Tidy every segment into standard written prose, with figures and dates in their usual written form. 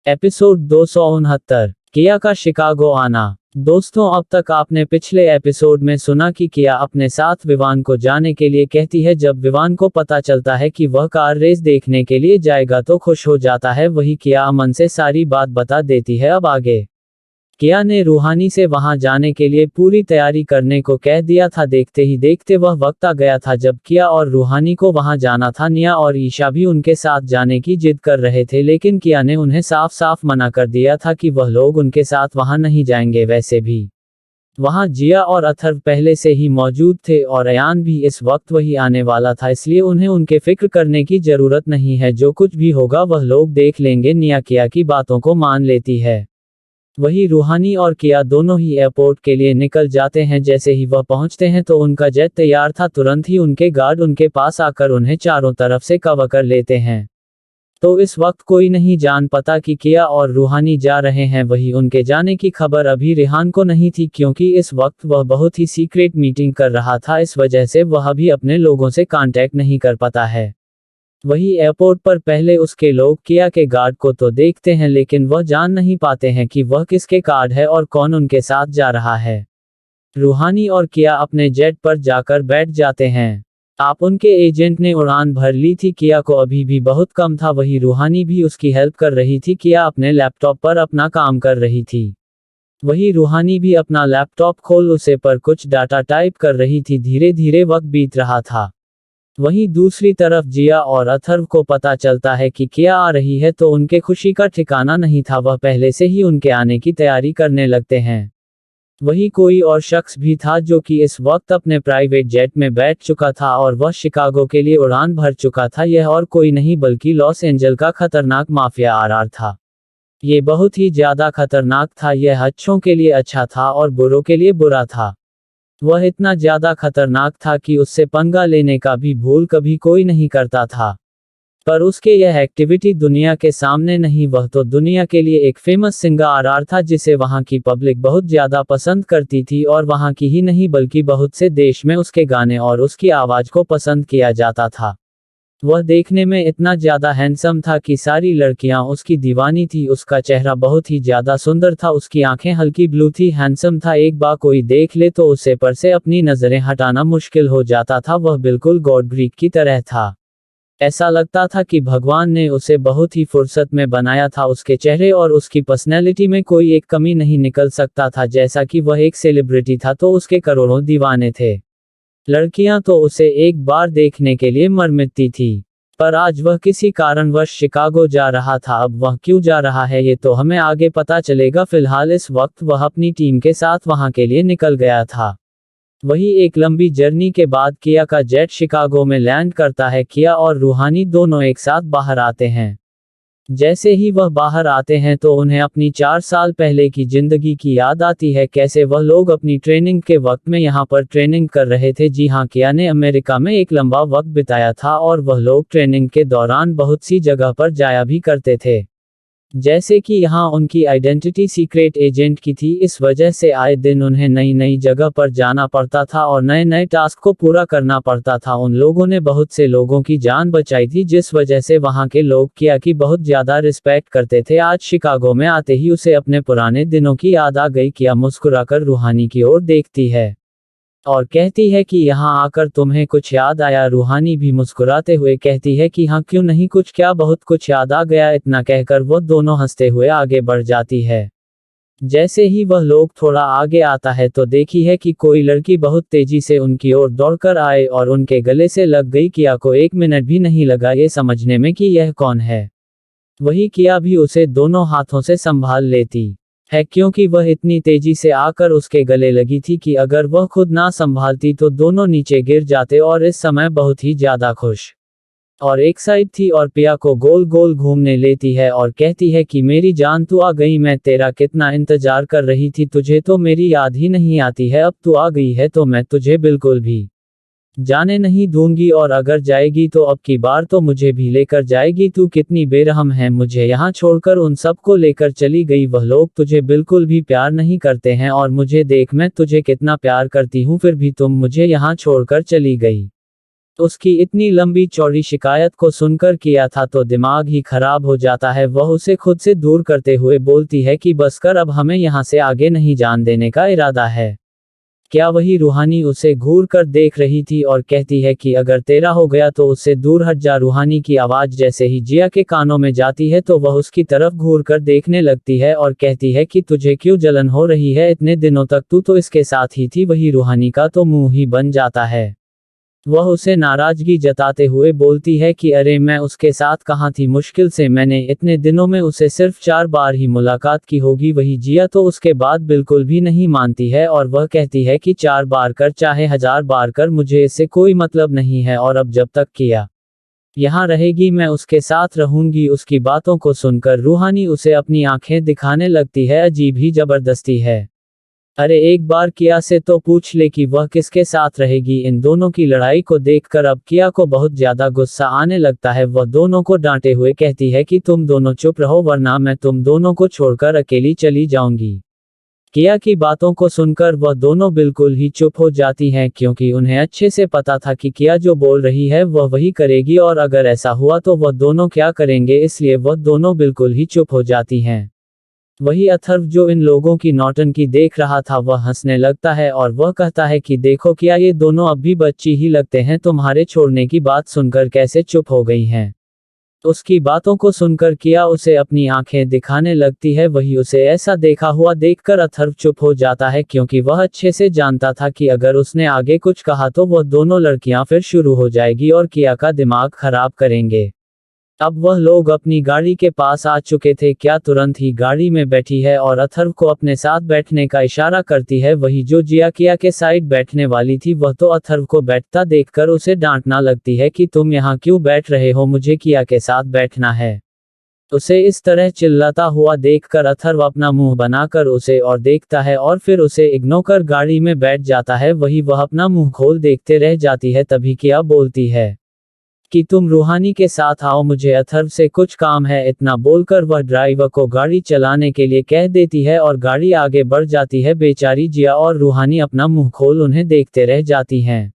Episode 269 किया का Chicago आना। दोस्तों, अब तक आपने पिछले एपिसोड में सुना कि किया अपने साथ विवान को जाने के लिए कहती है। जब विवान को पता चलता है कि वह कार रेस देखने के लिए जाएगा तो खुश हो जाता है। वही किया अमन से सारी बात बता देती है। अब आगे किया ने रूहानी से वहां जाने के लिए पूरी तैयारी करने को कह दिया था। देखते ही देखते वह वक्त आ गया था जब किया और रूहानी को वहां जाना था। निया और ईशा भी उनके साथ जाने की जिद कर रहे थे, लेकिन किया ने उन्हें साफ साफ मना कर दिया था कि वह लोग उनके साथ वहां नहीं जाएंगे। वैसे भी वहां जिया और अथर्व पहले से ही मौजूद थे और अयान भी इस वक्त वही आने वाला था, इसलिए उन्हें उनके फिक्र करने की जरूरत नहीं है। जो कुछ भी होगा वह लोग देख लेंगे। निया किया की बातों को मान लेती है। वही रूहानी और किया दोनों ही एयरपोर्ट के लिए निकल जाते हैं। जैसे ही वह पहुंचते हैं तो उनका जेट तैयार था। तुरंत ही उनके गार्ड उनके पास आकर उन्हें चारों तरफ से कवर कर लेते हैं। तो इस वक्त कोई नहीं जान पाता कि किया और रूहानी जा रहे हैं। वही उनके जाने की खबर अभी रेहान को नहीं थी, क्योंकि इस वक्त वह बहुत ही सीक्रेट मीटिंग कर रहा था। इस वजह से वह अभी अपने लोगों से कांटेक्ट नहीं कर पाता है। वही एयरपोर्ट पर पहले उसके लोग किया के गार्ड को तो देखते हैं, लेकिन वह जान नहीं पाते हैं कि वह किसके गार्ड है और कौन उनके साथ जा रहा है। रूहानी और किया अपने जेट पर जाकर बैठ जाते हैं। आप उनके एजेंट ने उड़ान भर ली थी। किया को अभी भी बहुत कम था। वही रूहानी भी उसकी हेल्प कर रही थी। किया अपने लैपटॉप पर अपना काम कर रही थी। वही रूहानी भी अपना लैपटॉप खोल उसे पर कुछ डाटा टाइप कर रही थी। धीरे धीरे वक्त बीत रहा था। वहीं दूसरी तरफ जिया और अथर्व को पता चलता है कि किया आ रही है तो उनके खुशी का ठिकाना नहीं था। वह पहले से ही उनके आने की तैयारी करने लगते हैं। वही कोई और शख्स भी था जो कि इस वक्त अपने प्राइवेट जेट में बैठ चुका था और वह शिकागो के लिए उड़ान भर चुका था। यह और कोई नहीं बल्कि लॉस एंजल का खतरनाक माफिया आरआर था। ये बहुत ही ज्यादा खतरनाक था। यह अच्छों के लिए अच्छा था और बुरों के लिए बुरा था। वह इतना ज्यादा खतरनाक था कि उससे पंगा लेने का भी भूल कभी कोई नहीं करता था। पर उसके यह एक्टिविटी दुनिया के सामने नहीं, वह तो दुनिया के लिए एक फेमस सिंगर आरआर था जिसे वहां की पब्लिक बहुत ज्यादा पसंद करती थी। और वहां की ही नहीं बल्कि बहुत से देश में उसके गाने और उसकी आवाज को पसंद किया जाता था। वह देखने में इतना ज्यादा हैंडसम था कि सारी लड़कियां उसकी दीवानी थी। उसका चेहरा बहुत ही ज्यादा सुंदर था। उसकी आंखें हल्की ब्लू थी। हैंडसम था। एक बार कोई देख ले तो उसे पर से अपनी नजरें हटाना मुश्किल हो जाता था। वह बिल्कुल गॉड ग्रीक की तरह था। ऐसा लगता था कि भगवान ने उसे बहुत ही फुर्सत में बनाया था। उसके चेहरे और उसकी पर्सनैलिटी में कोई एक कमी नहीं निकल सकता था। जैसा कि वह एक सेलिब्रिटी था तो उसके करोड़ों दीवाने थे। लड़कियां तो उसे एक बार देखने के लिए मर मिटती थी। पर आज वह किसी कारणवश शिकागो जा रहा था। अब वह क्यों जा रहा है ये तो हमें आगे पता चलेगा। फिलहाल इस वक्त वह अपनी टीम के साथ वहां के लिए निकल गया था। वही एक लंबी जर्नी के बाद किया का जेट शिकागो में लैंड करता है। किया और रूहानी दोनों एक साथ बाहर आते हैं। जैसे ही वह बाहर आते हैं तो उन्हें अपनी 4 साल पहले की जिंदगी की याद आती है। कैसे वह लोग अपनी ट्रेनिंग के वक्त में यहाँ पर ट्रेनिंग कर रहे थे। जी हाँ, किया ने अमेरिका में एक लंबा वक्त बिताया था और वह लोग ट्रेनिंग के दौरान बहुत सी जगह पर जाया भी करते थे। जैसे कि यहाँ उनकी आइडेंटिटी सीक्रेट एजेंट की थी। इस वजह से आए दिन उन्हें नई नई जगह पर जाना पड़ता था और नए नए टास्क को पूरा करना पड़ता था। उन लोगों ने बहुत से लोगों की जान बचाई थी, जिस वजह से वहाँ के लोग किया की बहुत ज्यादा रिस्पेक्ट करते थे। आज शिकागो में आते ही उसे अपने पुराने दिनों की याद आ गई। किया मुस्कुराकर रूहानी की ओर देखती है और कहती है कि यहाँ आकर तुम्हें कुछ याद आया। रूहानी भी मुस्कुराते हुए कहती है कि हाँ, क्यों नहीं, कुछ क्या, बहुत कुछ याद आ गया। इतना कहकर वो दोनों हंसते हुए आगे बढ़ जाती है। जैसे ही वह लोग थोड़ा आगे आता है तो देखी है कि कोई लड़की बहुत तेजी से उनकी ओर दौड़कर आए और उनके गले से लग गई। किया को 1 मिनट भी नहीं लगा ये समझने में कि यह कौन है। वही किया भी उसे दोनों हाथों से संभाल लेती है, क्योंकि वह इतनी तेजी से आकर उसके गले लगी थी कि अगर वह खुद ना संभालती तो दोनों नीचे गिर जाते। और इस समय बहुत ही ज्यादा खुश और एक्साइट थी और पिया को गोल गोल घूमने लेती है और कहती है कि मेरी जान, तू आ गई। मैं तेरा कितना इंतजार कर रही थी। तुझे तो मेरी याद ही नहीं आती है। अब तू आ गई है तो मैं तुझे बिल्कुल भी जाने नहीं दूंगी और अगर जाएगी तो अब की बार तो मुझे भी लेकर जाएगी। तू कितनी बेरहम है, मुझे यहाँ छोड़कर उन सबको लेकर चली गई। वह लोग तुझे बिल्कुल भी प्यार नहीं करते हैं और मुझे देख, मैं तुझे कितना प्यार करती हूँ, फिर भी तुम मुझे यहाँ छोड़कर चली गई। उसकी इतनी लंबी चौड़ी शिकायत को सुनकर किया था तो दिमाग ही खराब हो जाता है। वह उसे खुद से दूर करते हुए बोलती है कि बस कर, अब हमें यहाँ से आगे नहीं जान देने का इरादा है। क्या वही रूहानी उसे घूर कर देख रही थी और कहती है कि अगर तेरा हो गया तो उससे दूर हट जा। रूहानी की आवाज जैसे ही जिया के कानों में जाती है तो वह उसकी तरफ घूर कर देखने लगती है और कहती है कि तुझे क्यों जलन हो रही है, इतने दिनों तक तू तो इसके साथ ही थी। वही रूहानी का तो मुंह ही बन जाता है। वह उसे नाराजगी जताते हुए बोलती है कि अरे मैं उसके साथ कहाँ थी, मुश्किल से मैंने इतने दिनों में उसे सिर्फ 4 बार ही मुलाकात की होगी। वही जिया तो उसके बाद बिल्कुल भी नहीं मानती है और वह कहती है कि 4 बार कर चाहे 1000 बार कर, मुझे इससे कोई मतलब नहीं है और अब जब तक किया यहाँ रहेगी मैं उसके साथ रहूंगी। उसकी बातों को सुनकर रूहानी उसे अपनी आंखें दिखाने लगती है। अजीब ही जबरदस्ती है। अरे एक बार किया से तो पूछ ले कि वह किसके साथ रहेगी। इन दोनों की लड़ाई को देखकर अब किया को बहुत ज्यादा गुस्सा आने लगता है। वह दोनों को डांटे हुए कहती है कि तुम दोनों चुप रहो वरना मैं तुम दोनों को छोड़कर अकेली चली जाऊंगी। किया की बातों को सुनकर वह दोनों बिल्कुल ही चुप हो जाती हैं, क्योंकि उन्हें अच्छे से पता था कि किया जो बोल रही है वह वही करेगी और अगर ऐसा हुआ तो वह दोनों क्या करेंगे, इसलिए वह दोनों बिल्कुल ही चुप हो जाती हैं। वही अथर्व जो इन लोगों की नौटंकी देख रहा था वह हंसने लगता है और वह कहता है कि देखो क्या ये दोनों अब भी बच्ची ही लगते हैं, तुम्हारे छोड़ने की बात सुनकर कैसे चुप हो गई हैं। उसकी बातों को सुनकर किया उसे अपनी आंखें दिखाने लगती है। वही उसे ऐसा देखा हुआ देखकर अथर्व चुप हो जाता है, क्योंकि वह अच्छे से जानता था कि अगर उसने आगे कुछ कहा तो वह दोनों लड़कियां फिर शुरू हो जाएगी और किया का दिमाग खराब करेंगे। अब वह लोग अपनी गाड़ी के पास आ चुके थे। क्या तुरंत ही गाड़ी में बैठी है और अथर्व को अपने साथ बैठने का इशारा करती है। वही जो जिया किया के साइड बैठने वाली थी वह तो अथर्व को बैठता देखकर उसे डांटना लगती है कि तुम यहाँ क्यों बैठ रहे हो, मुझे किया के साथ बैठना है। उसे इस तरह चिल्लाता हुआ देखकर अथर्व अपना मुंह बनाकर उसे और देखता है और फिर उसे इग्नोर कर गाड़ी में बैठ जाता है। वही वह अपना मुंह खोल देखते रह जाती है। तभी किया बोलती है कि तुम रूहानी के साथ आओ, मुझे अथर्व से कुछ काम है। इतना बोलकर वह ड्राइवर को गाड़ी चलाने के लिए कह देती है और गाड़ी आगे बढ़ जाती है। बेचारी जिया और रूहानी अपना मुंह खोल उन्हें देखते रह जाती हैं।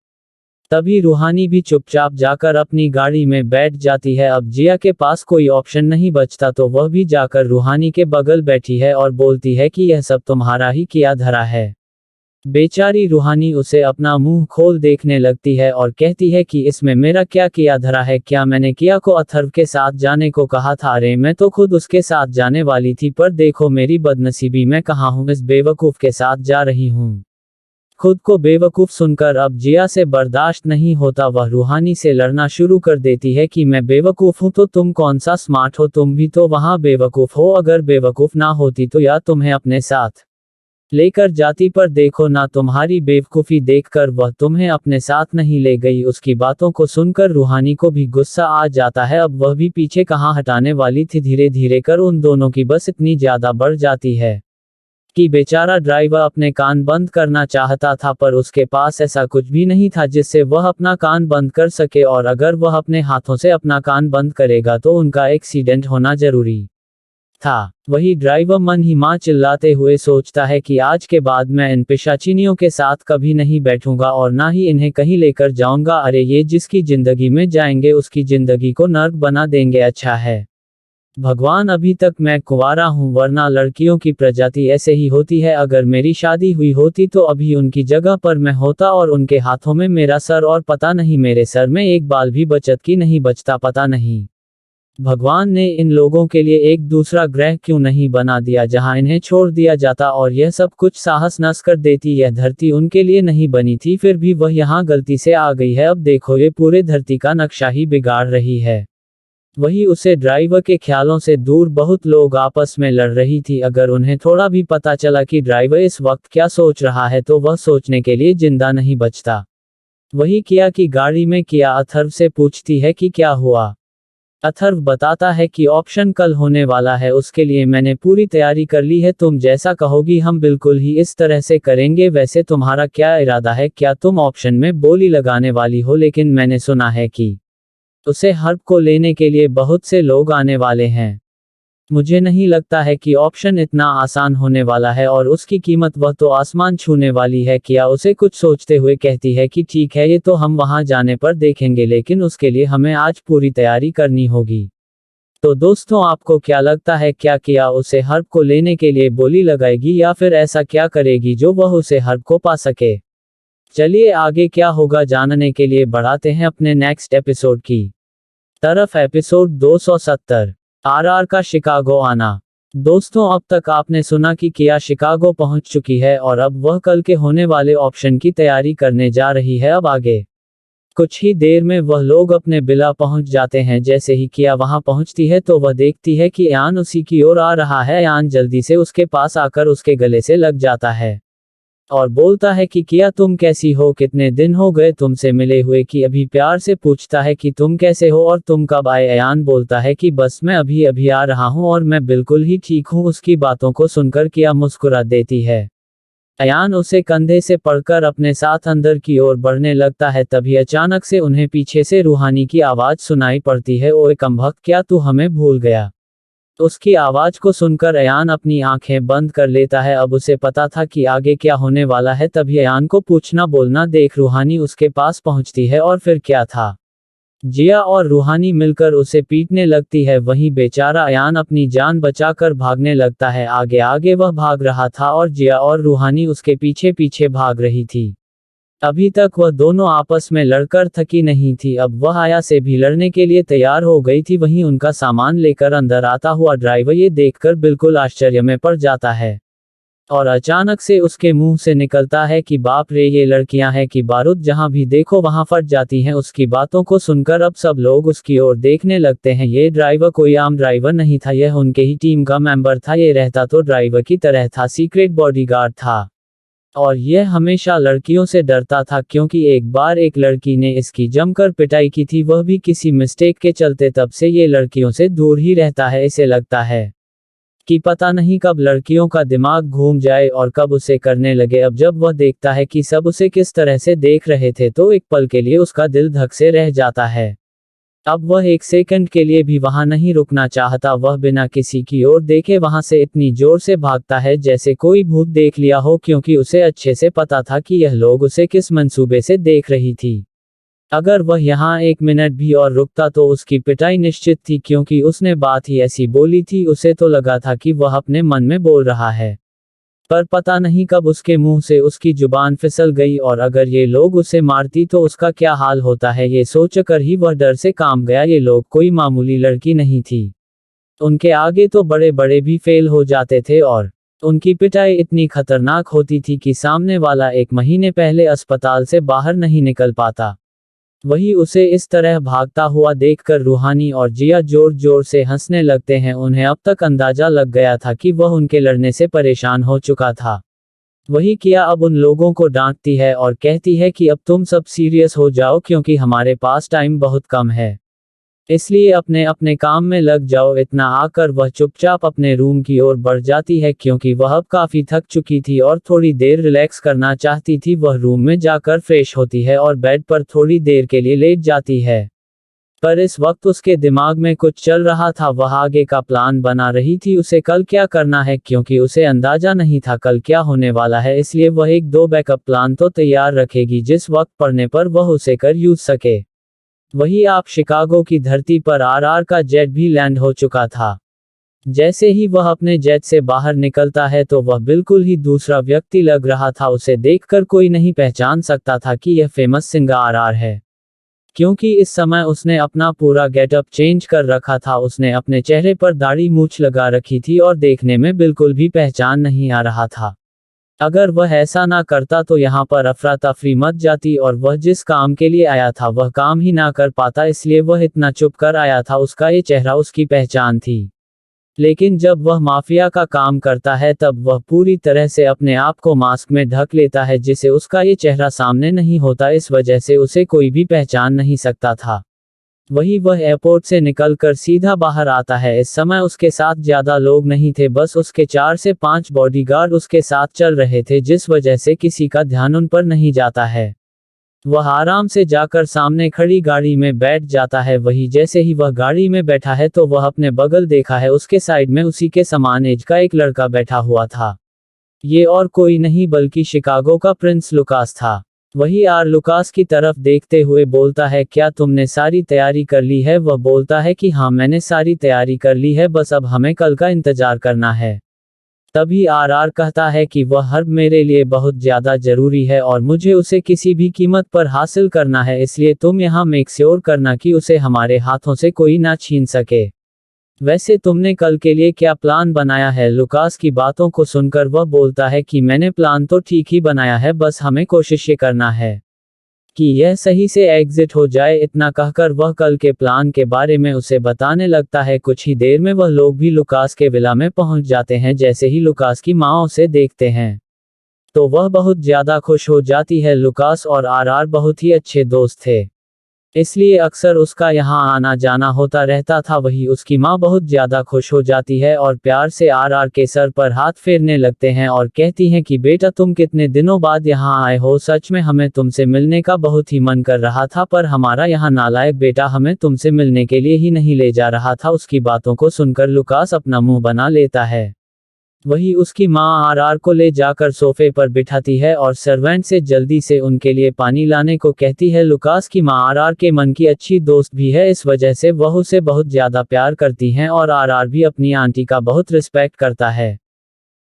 तभी रूहानी भी चुपचाप जाकर अपनी गाड़ी में बैठ जाती है। अब जिया के पास कोई ऑप्शन नहीं बचता तो वह भी जाकर रूहानी के बगल बैठी है और बोलती है कि यह सब तुम्हारा ही किया धरा है। बेचारी रूहानी उसे अपना मुंह खोल देखने लगती है और कहती है कि इसमें मेरा क्या किया धरा है, क्या मैंने किया को अथर्व के साथ जाने को कहा था। अरे मैं तो खुद उसके साथ जाने वाली थी, पर देखो मेरी बदनसीबी, मैं कहाँ हूँ, इस बेवकूफ के साथ जा रही हूँ। खुद को बेवकूफ सुनकर अब जिया से बर्दाश्त नहीं होता। वह रूहानी से लड़ना शुरू कर देती है कि मैं बेवकूफ हूँ तो तुम कौन सा स्मार्ट हो, तुम भी तो वहाँ बेवकूफ हो। अगर बेवकूफ ना होती तो या तुम्हें अपने साथ लेकर जाती, पर देखो ना तुम्हारी बेवकूफ़ी देखकर वह तुम्हें अपने साथ नहीं ले गई। उसकी बातों को सुनकर रूहानी को भी गुस्सा आ जाता है। अब वह भी पीछे कहाँ हटाने वाली थी, धीरे धीरे कर उन दोनों की बस इतनी ज़्यादा बढ़ जाती है कि बेचारा ड्राइवर अपने कान बंद करना चाहता था, पर उसके पास ऐसा कुछ भी नहीं था जिससे वह अपना कान बंद कर सके, और अगर वह अपने हाथों से अपना कान बंद करेगा तो उनका एक्सीडेंट होना जरूरी था। वही ड्राइवर मन ही मां चिल्लाते हुए सोचता है कि आज के बाद मैं इन पिशाचिनियों के साथ कभी नहीं बैठूंगा और ना ही इन्हें कहीं लेकर जाऊंगा। अरे ये जिसकी जिंदगी में जाएंगे उसकी जिंदगी को नर्क बना देंगे। अच्छा है भगवान अभी तक मैं कुंवारा हूं, वरना लड़कियों की प्रजाति ऐसे ही होती है। अगर मेरी शादी हुई होती तो अभी उनकी जगह पर मैं होता और उनके हाथों में मेरा सर, और पता नहीं मेरे सर में एक बाल भी बचत की नहीं बचता। पता नहीं भगवान ने इन लोगों के लिए एक दूसरा ग्रह क्यों नहीं बना दिया जहां इन्हें छोड़ दिया जाता और यह सब कुछ साहस नस कर देती। यह धरती उनके लिए नहीं बनी थी, फिर भी वह यहाँ गलती से आ गई है। अब देखो ये पूरे धरती का नक्शा ही बिगाड़ रही है। वही उसे ड्राइवर के ख्यालों से दूर बहुत लोग आपस में लड़ रही थी। अगर उन्हें थोड़ा भी पता चला कि ड्राइवर इस वक्त क्या सोच रहा है तो वह सोचने के लिए जिंदा नहीं बचता। वही किया कि गाड़ी में किया अथर्व से पूछती है कि क्या हुआ। अथर्व बताता है कि ऑप्शन कल होने वाला है, उसके लिए मैंने पूरी तैयारी कर ली है। तुम जैसा कहोगी हम बिल्कुल ही इस तरह से करेंगे। वैसे तुम्हारा क्या इरादा है, क्या तुम ऑप्शन में बोली लगाने वाली हो? लेकिन मैंने सुना है कि उसे हर्ब को लेने के लिए बहुत से लोग आने वाले हैं। मुझे नहीं लगता है कि ऑप्शन इतना आसान होने वाला है और उसकी कीमत वह तो आसमान छूने वाली है। किया उसे कुछ सोचते हुए कहती है कि ठीक है, ये तो हम वहां जाने पर देखेंगे, लेकिन उसके लिए हमें आज पूरी तैयारी करनी होगी। तो दोस्तों, आपको क्या लगता है, क्या किया उसे हर्ब को लेने के लिए बोली लगाएगी या फिर ऐसा क्या करेगी जो वह उसे हर्ब को पा सके? चलिए आगे क्या होगा जानने के लिए बढ़ाते हैं अपने नेक्स्ट एपिसोड की तरफ। एपिसोड 270, आरआर का शिकागो आना। दोस्तों, अब तक आपने सुना कि किया शिकागो पहुंच चुकी है और अब वह कल के होने वाले ऑप्शन की तैयारी करने जा रही है। अब आगे कुछ ही देर में वह लोग अपने बिला पहुंच जाते हैं। जैसे ही किया वहां पहुंचती है तो वह देखती है कि यान उसी की ओर आ रहा है। यान जल्दी से उसके पास आकर उसके गले से लग जाता है और बोलता है कि किया, तुम कैसी हो, कितने दिन हो गए तुमसे मिले हुए। कि अभी प्यार से पूछता है कि तुम कैसे हो और तुम कब आए। अयान बोलता है कि बस मैं अभी अभी आ रहा हूं और मैं बिल्कुल ही ठीक हूं। उसकी बातों को सुनकर किया मुस्कुरा देती है। अयान उसे कंधे से पकड़कर अपने साथ अंदर की ओर बढ़ने लगता है। तभी अचानक से उन्हें पीछे से रूहानी की आवाज सुनाई पड़ती है। ओए कमबख्त, क्या तू हमें भूल गया? उसकी आवाज को सुनकर अयान अपनी आंखें बंद कर लेता है। अब उसे पता था कि आगे क्या होने वाला है। तभी अयान को पूछना बोलना देख रूहानी उसके पास पहुंचती है और फिर क्या था, जिया और रूहानी मिलकर उसे पीटने लगती है। वहीं बेचारा अयान अपनी जान बचाकर भागने लगता है। आगे आगे वह भाग रहा था और जिया और रूहानी उसके पीछे पीछे भाग रही थी। अभी तक वह दोनों आपस में लड़कर थकी नहीं थी। अब वह आया से भी लड़ने के लिए तैयार हो गई थी। वहीं उनका सामान लेकर अंदर आता हुआ ड्राइवर ये देखकर बिल्कुल आश्चर्य में पड़ जाता है और अचानक से उसके मुंह से निकलता है कि बाप रे, ये लड़कियां हैं कि बारूद जहां भी देखो वहां फट जाती हैं। उसकी बातों को सुनकर अब सब लोग उसकी ओर देखने लगते हैं। ये ड्राइवर कोई आम ड्राइवर नहीं था, यह उनके ही टीम का मेंबर था। ये रहता तो ड्राइवर की तरह था, सीक्रेट बॉडीगार्ड था और यह हमेशा लड़कियों से डरता था क्योंकि एक बार एक लड़की ने इसकी जमकर पिटाई की थी, वह भी किसी मिस्टेक के चलते। तब से ये लड़कियों से दूर ही रहता है। इसे लगता है कि पता नहीं कब लड़कियों का दिमाग घूम जाए और कब उसे करने लगे। अब जब वह देखता है कि सब उसे किस तरह से देख रहे थे तो एक पल के लिए उसका दिल धक से रह जाता है। अब वह एक सेकंड के लिए भी वहां नहीं रुकना चाहता। वह बिना किसी की ओर देखे वहां से इतनी जोर से भागता है जैसे कोई भूत देख लिया हो, क्योंकि उसे अच्छे से पता था कि यह लोग उसे किस मंसूबे से देख रही थी। अगर वह यहाँ एक मिनट भी और रुकता तो उसकी पिटाई निश्चित थी, क्योंकि उसने बात ही ऐसी बोली थी। उसे तो लगा था कि वह अपने मन में बोल रहा है, पर पता नहीं कब उसके मुंह से उसकी जुबान फिसल गई और अगर ये लोग उसे मारती तो उसका क्या हाल होता है। ये सोचकर ही वह डर से कांप गया। ये लोग कोई मामूली लड़की नहीं थी, उनके आगे तो बड़े बड़े भी फेल हो जाते थे और उनकी पिटाई इतनी खतरनाक होती थी कि सामने वाला 1 महीने पहले अस्पताल से बाहर नहीं निकल पाता। वही उसे इस तरह भागता हुआ देखकर रूहानी और जिया जोर जोर से हंसने लगते हैं। उन्हें अब तक अंदाजा लग गया था कि वह उनके लड़ने से परेशान हो चुका था। वही किया अब उन लोगों को डांटती है और कहती है कि अब तुम सब सीरियस हो जाओ, क्योंकि हमारे पास टाइम बहुत कम है, इसलिए अपने अपने काम में लग जाओ। इतना आकर वह चुपचाप अपने रूम की ओर बढ़ जाती है, क्योंकि वह अब काफी थक चुकी थी और थोड़ी देर रिलैक्स करना चाहती थी। वह रूम में जाकर फ्रेश होती है और बेड पर थोड़ी देर के लिए लेट जाती है। पर इस वक्त उसके दिमाग में कुछ चल रहा था। वह आगे का प्लान बना रही थी, उसे कल क्या करना है, क्योंकि उसे अंदाजा नहीं था कल क्या होने वाला है। इसलिए वह 1-2 बैकअप प्लान तो तैयार रखेगी, जिस वक्त पड़ने पर वह उसे कर यूज सके। वही आप शिकागो की धरती पर आरआर का जेट भी लैंड हो चुका था। जैसे ही वह अपने जेट से बाहर निकलता है तो वह बिल्कुल ही दूसरा व्यक्ति लग रहा था। उसे देखकर कोई नहीं पहचान सकता था कि यह फेमस सिंगर आरआर है, क्योंकि इस समय उसने अपना पूरा गेटअप चेंज कर रखा था। उसने अपने चेहरे पर दाढ़ी मूंछ लगा रखी थी और देखने में बिल्कुल भी पहचान नहीं आ रहा था। अगर वह ऐसा ना करता तो यहाँ पर अफरा तफरी मच जाती और वह जिस काम के लिए आया था वह काम ही ना कर पाता। इसलिए वह इतना चुप कर आया था। उसका ये चेहरा उसकी पहचान थी, लेकिन जब वह माफिया का काम करता है तब वह पूरी तरह से अपने आप को मास्क में ढक लेता है, जिसे उसका ये चेहरा सामने नहीं होता। इस वजह से उसे कोई भी पहचान नहीं सकता था। वही वह एयरपोर्ट से निकलकर सीधा बाहर आता है। इस समय उसके साथ ज्यादा लोग नहीं थे, बस उसके 4 से 5 बॉडीगार्ड उसके साथ चल रहे थे, जिस वजह से किसी का ध्यान उन पर नहीं जाता है। वह आराम से जाकर सामने खड़ी गाड़ी में बैठ जाता है। वही जैसे ही वह गाड़ी में बैठा है तो वह अपने बगल देखा है, उसके साइड में उसी के समान एज का एक लड़का बैठा हुआ था। ये और कोई नहीं बल्कि शिकागो का प्रिंस लुकास था। वही आर लुकास की तरफ देखते हुए बोलता है, क्या तुमने सारी तैयारी कर ली है? वह बोलता है कि हाँ, मैंने सारी तैयारी कर ली है, बस अब हमें कल का इंतजार करना है। तभी आर कहता है कि वह हर्ब मेरे लिए बहुत ज्यादा जरूरी है और मुझे उसे किसी भी कीमत पर हासिल करना है, इसलिए तुम यहाँ मेक श्योर करना कि उसे हमारे हाथों से कोई ना छीन सके। वैसे तुमने कल के लिए क्या प्लान बनाया है? लुकास की बातों को सुनकर वह बोलता है कि मैंने प्लान तो ठीक ही बनाया है, बस हमें कोशिश ये करना है कि यह सही से एग्जिट हो जाए। इतना कहकर वह कल के प्लान के बारे में उसे बताने लगता है। कुछ ही देर में वह लोग भी लुकास के विला में पहुंच जाते हैं। जैसे ही लुकास की माँ उसे देखते हैं तो वह बहुत ज्यादा खुश हो जाती है। लुकास और आर बहुत ही अच्छे दोस्त थे, इसलिए अक्सर उसका यहाँ आना जाना होता रहता था। वही उसकी माँ बहुत ज्यादा खुश हो जाती है और प्यार से आर के सर पर हाथ फेरने लगते हैं और कहती हैं कि बेटा, तुम कितने दिनों बाद यहाँ आए हो, सच में हमें तुमसे मिलने का बहुत ही मन कर रहा था, पर हमारा यहाँ नालायक बेटा हमें तुमसे मिलने के लिए ही नहीं ले जा रहा था। उसकी बातों को सुनकर लुकास अपना मुंह बना लेता है। वही उसकी माँ आर को ले जाकर सोफे पर बिठाती है और सर्वेंट से जल्दी से उनके लिए पानी लाने को कहती है। लुकास की माँ आर के मन की अच्छी दोस्त भी है, इस वजह से वह उसे बहुत ज्यादा प्यार करती हैं और आर भी अपनी आंटी का बहुत रिस्पेक्ट करता है।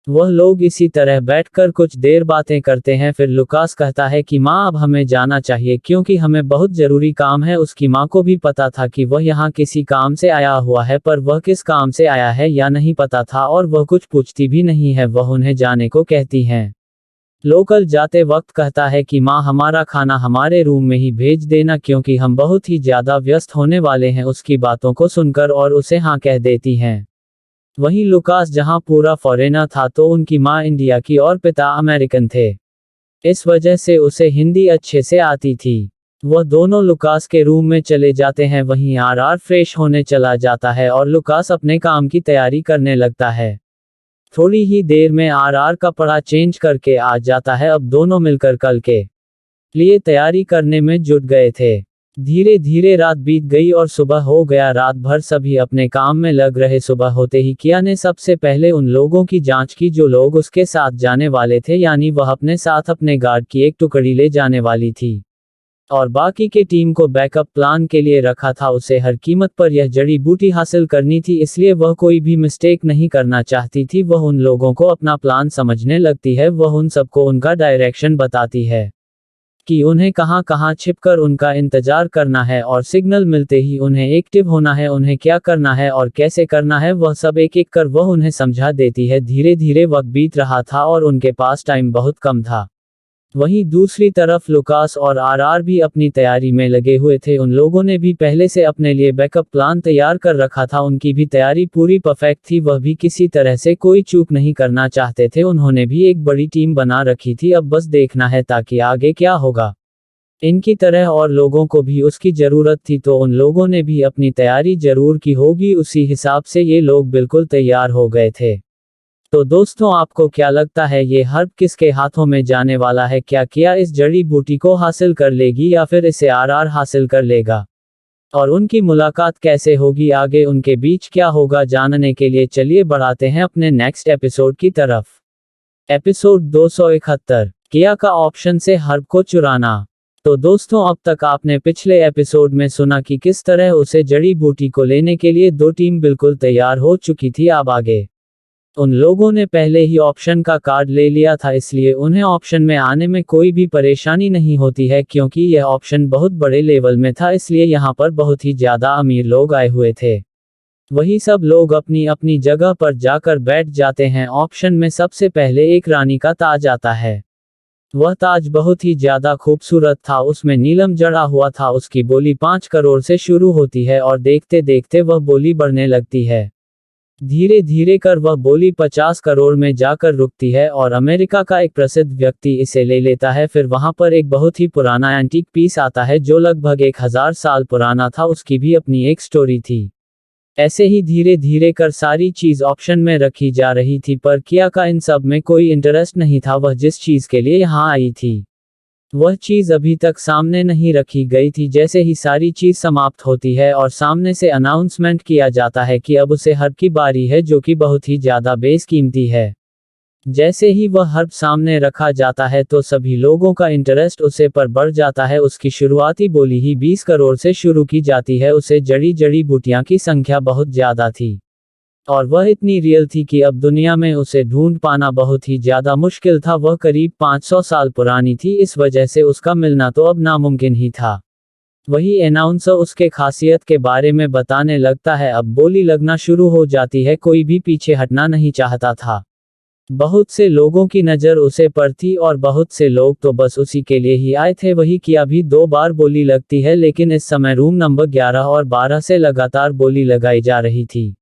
वह लोग इसी तरह बैठकर कुछ देर बातें करते हैं। फिर लुकास कहता है कि माँ, अब हमें जाना चाहिए क्योंकि हमें बहुत जरूरी काम है। उसकी माँ को भी पता था कि वह यहाँ किसी काम से आया हुआ है, पर वह किस काम से आया है या नहीं पता था और वह कुछ पूछती भी नहीं है। वह उन्हें जाने को कहती हैं। लोकल जाते वक्त कहता है कि माँ, हमारा खाना हमारे रूम में ही भेज देना क्योंकि हम बहुत ही ज्यादा व्यस्त होने वाले हैं। उसकी बातों को सुनकर और उसे हाँ कह देती हैं। वहीं लुकास जहां पूरा फॉरेनर था तो उनकी माँ इंडिया की और पिता अमेरिकन थे, इस वजह से उसे हिंदी अच्छे से आती थी। वह दोनों लुकास के रूम में चले जाते हैं। वहीं आर फ्रेश होने चला जाता है और लुकास अपने काम की तैयारी करने लगता है। थोड़ी ही देर में आर कपड़ा चेंज करके आ जाता है। अब दोनों मिलकर कल के लिए तैयारी करने में जुट गए थे। धीरे धीरे रात बीत गई और सुबह हो गया। रात भर सभी अपने काम में लग रहे। सुबह होते ही किया ने सबसे पहले उन लोगों की जांच की जो लोग उसके साथ जाने वाले थे, यानी वह अपने साथ अपने गार्ड की एक टुकड़ी ले जाने वाली थी और बाकी के टीम को बैकअप प्लान के लिए रखा था। उसे हर कीमत पर यह जड़ी बूटी हासिल करनी थी, इसलिए वह कोई भी मिस्टेक नहीं करना चाहती थी। वह उन लोगों को अपना प्लान समझने लगती है। वह उन सबको उनका डायरेक्शन बताती है कि उन्हें कहां कहां छिपकर उनका इंतजार करना है और सिग्नल मिलते ही उन्हें एक्टिव होना है, उन्हें क्या करना है और कैसे करना है वह सब एक एक कर वह उन्हें समझा देती है। धीरे धीरे वक्त बीत रहा था और उनके पास टाइम बहुत कम था। वहीं दूसरी तरफ लुकास और आर भी अपनी तैयारी में लगे हुए थे। उन लोगों ने भी पहले से अपने लिए बैकअप प्लान तैयार कर रखा था। उनकी भी तैयारी पूरी परफेक्ट थी, वह भी किसी तरह से कोई चूक नहीं करना चाहते थे। उन्होंने भी एक बड़ी टीम बना रखी थी, अब बस देखना है ताकि आगे क्या होगा। इनकी तरह और लोगों को भी उसकी जरूरत थी, तो उन लोगों ने भी अपनी तैयारी जरूर की होगी। उसी हिसाब से ये लोग बिल्कुल तैयार हो गए थे। तो दोस्तों, आपको क्या लगता है ये हर्ब किसके हाथों में जाने वाला है? क्या इस जड़ी बूटी को हासिल कर लेगी या फिर इसे आर हासिल कर लेगा? और उनकी मुलाकात कैसे होगी? आगे उनके बीच क्या होगा? जानने के लिए चलिए बढ़ाते हैं अपने नेक्स्ट एपिसोड की तरफ। एपिसोड 271, किया का ऑप्शन से हर्ब को चुराना। तो दोस्तों, अब तक आपने पिछले एपिसोड में सुना कि किस तरह उसे जड़ी बूटी को लेने के लिए दो टीम बिल्कुल तैयार हो चुकी थी। अब आगे उन लोगों ने पहले ही ऑप्शन का कार्ड ले लिया था, इसलिए उन्हें ऑप्शन में आने में कोई भी परेशानी नहीं होती है क्योंकि यह ऑप्शन बहुत बड़े लेवल में था, इसलिए यहाँ पर बहुत ही ज्यादा अमीर लोग आए हुए थे। वही सब लोग अपनी अपनी जगह पर जाकर बैठ जाते हैं। ऑप्शन में सबसे पहले एक रानी का ताज आता है। वह ताज बहुत ही ज्यादा खूबसूरत था, उसमें नीलम जड़ा हुआ था। उसकी बोली 5 करोड़ से शुरू होती है और देखते देखते वह बोली बढ़ने लगती है। धीरे धीरे कर वह बोली 50 करोड़ में जाकर रुकती है और अमेरिका का एक प्रसिद्ध व्यक्ति इसे ले लेता है। फिर वहां पर एक बहुत ही पुराना एंटीक पीस आता है जो लगभग 1000 साल पुराना था, उसकी भी अपनी एक स्टोरी थी। ऐसे ही धीरे धीरे कर सारी चीज ऑप्शन में रखी जा रही थी, पर किया का इन सब में कोई इंटरेस्ट नहीं था। वह जिस चीज के लिए यहाँ आई थी वह चीज अभी तक सामने नहीं रखी गई थी। जैसे ही सारी चीज समाप्त होती है और सामने से अनाउंसमेंट किया जाता है कि अब उसे हर्ब की बारी है, जो कि बहुत ही ज्यादा बेशकीमती है। जैसे ही वह हर्ब सामने रखा जाता है तो सभी लोगों का इंटरेस्ट उसे पर बढ़ जाता है। उसकी शुरुआती बोली ही 20 करोड़ से शुरू की जाती है। उसे जड़ी बूटियां की संख्या बहुत ज्यादा थी और वह इतनी रियल थी कि अब दुनिया में उसे ढूंढ पाना बहुत ही ज्यादा मुश्किल था। वह करीब 500 साल पुरानी थी, इस वजह से उसका मिलना तो अब नामुमकिन ही था। वही अनाउंसर उसके खासियत के बारे में बताने लगता है। अब बोली लगना शुरू हो जाती है। कोई भी पीछे हटना नहीं चाहता था। बहुत से लोगों की नज़र उसे पर थी और बहुत से लोग तो बस उसी के लिए ही आए थे। वही किया भी 2 बार बोली लगती है, लेकिन इस समय रूम नंबर 11 और 12 से लगातार बोली लगाई जा रही थी।